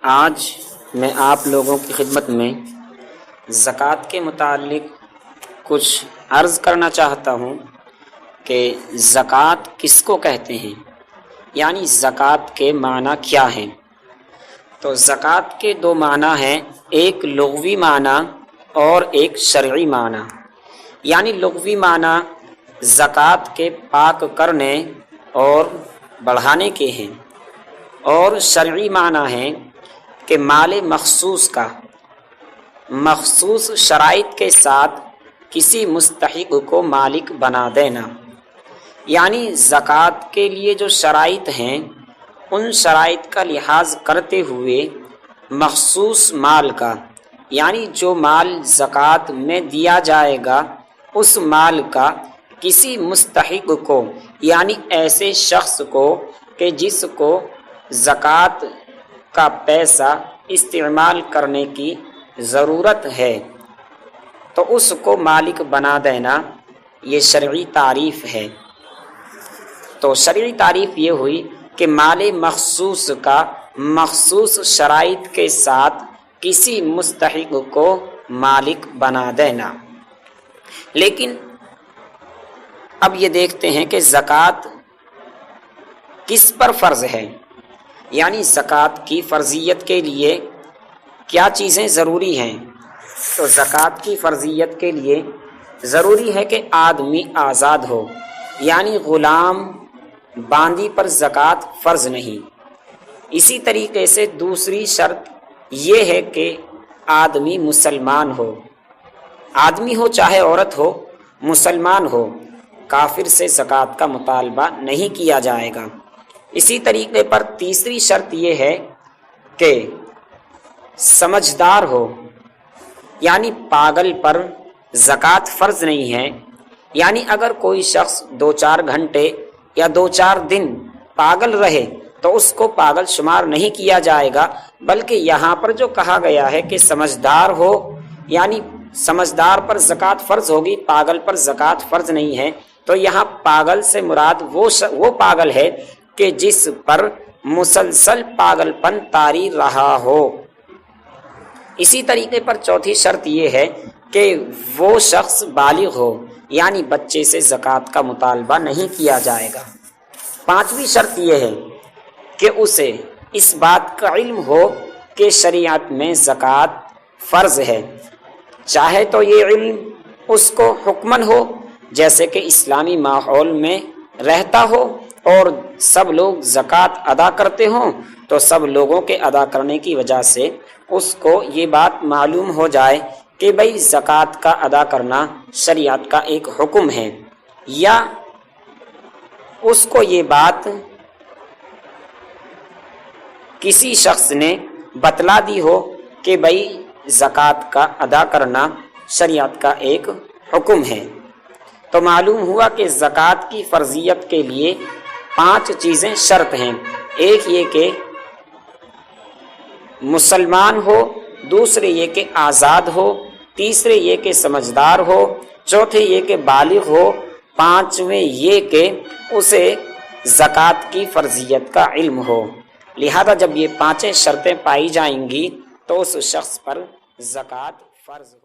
آج میں آپ لوگوں کی خدمت میں زکوٰۃ کے متعلق کچھ عرض کرنا چاہتا ہوں کہ زکوٰۃ کس کو کہتے ہیں، یعنی زکوٰۃ کے معنی کیا ہیں۔ تو زکوٰۃ کے دو معنی ہیں، ایک لغوی معنی اور ایک شرعی معنی۔ یعنی لغوی معنی زکوٰۃ کے پاک کرنے اور بڑھانے کے ہیں، اور شرعی معنی ہے کہ مال مخصوص کا مخصوص شرائط کے ساتھ کسی مستحق کو مالک بنا دینا۔ یعنی زکوٰۃ کے لیے جو شرائط ہیں ان شرائط کا لحاظ کرتے ہوئے مخصوص مال کا، یعنی جو مال زکوٰۃ میں دیا جائے گا اس مال کا کسی مستحق کو، یعنی ایسے شخص کو کہ جس کو زکوٰۃ کا پیسہ استعمال کرنے کی ضرورت ہے، تو اس کو مالک بنا دینا، یہ شرعی تعریف ہے۔ تو شرعی تعریف یہ ہوئی کہ مال مخصوص کا مخصوص شرائط کے ساتھ کسی مستحق کو مالک بنا دینا۔ لیکن اب یہ دیکھتے ہیں کہ زکوٰۃ کس پر فرض ہے، یعنی زکوٰۃ کی فرضیت کے لیے کیا چیزیں ضروری ہیں۔ تو زکوٰۃ کی فرضیت کے لیے ضروری ہے کہ آدمی آزاد ہو، یعنی غلام باندی پر زکوٰۃ فرض نہیں۔ اسی طریقے سے دوسری شرط یہ ہے کہ آدمی مسلمان ہو، آدمی ہو چاہے عورت ہو، مسلمان ہو، کافر سے زکوٰۃ کا مطالبہ نہیں کیا جائے گا۔ اسی طریقے پر تیسری شرط یہ ہے کہ سمجھدار ہو، یعنی پاگل پر زکوٰۃ فرض نہیں ہے۔ یعنی اگر کوئی شخص 2-4 گھنٹے یا 2-4 دن پاگل رہے تو اس کو پاگل شمار نہیں کیا جائے گا، بلکہ یہاں پر جو کہا گیا ہے کہ سمجھدار ہو، یعنی سمجھدار پر زکوٰۃ فرض ہوگی، پاگل پر زکوٰۃ فرض نہیں ہے۔ تو یہاں پاگل سے مراد وہ پاگل ہے کہ جس پر مسلسل پاگل پن طاری رہا ہو۔ اسی طریقے پر چوتھی شرط یہ ہے کہ وہ شخص بالغ ہو، یعنی بچے سے زکوٰۃ کا مطالبہ نہیں کیا جائے گا۔ پانچویں شرط یہ ہے کہ اسے اس بات کا علم ہو کہ شریعت میں زکوٰۃ فرض ہے، چاہے تو یہ علم اس کو حکمن ہو، جیسے کہ اسلامی ماحول میں رہتا ہو اور سب لوگ زکوٰۃ ادا کرتے ہوں، تو سب لوگوں کے ادا کرنے کی وجہ سے اس کو یہ بات معلوم ہو جائے کہ بھئی زکوٰۃ کا ادا کرنا شریعت کا ایک حکم ہے، یا اس کو یہ بات کسی شخص نے بتلا دی ہو کہ بھئی زکوٰۃ کا ادا کرنا شریعت کا ایک حکم ہے۔ تو معلوم ہوا کہ زکوٰۃ کی فرضیت کے لیے 5 چیزیں شرط ہیں۔ ایک یہ کہ مسلمان ہو، دوسرے یہ کہ آزاد ہو، تیسرے یہ کہ سمجھدار ہو، چوتھے یہ کہ بالغ ہو، پانچویں یہ کہ اسے زکوٰۃ کی فرضیت کا علم ہو۔ لہذا جب یہ 5 شرطیں پائی جائیں گی تو اس شخص پر زکوٰۃ فرض ہو۔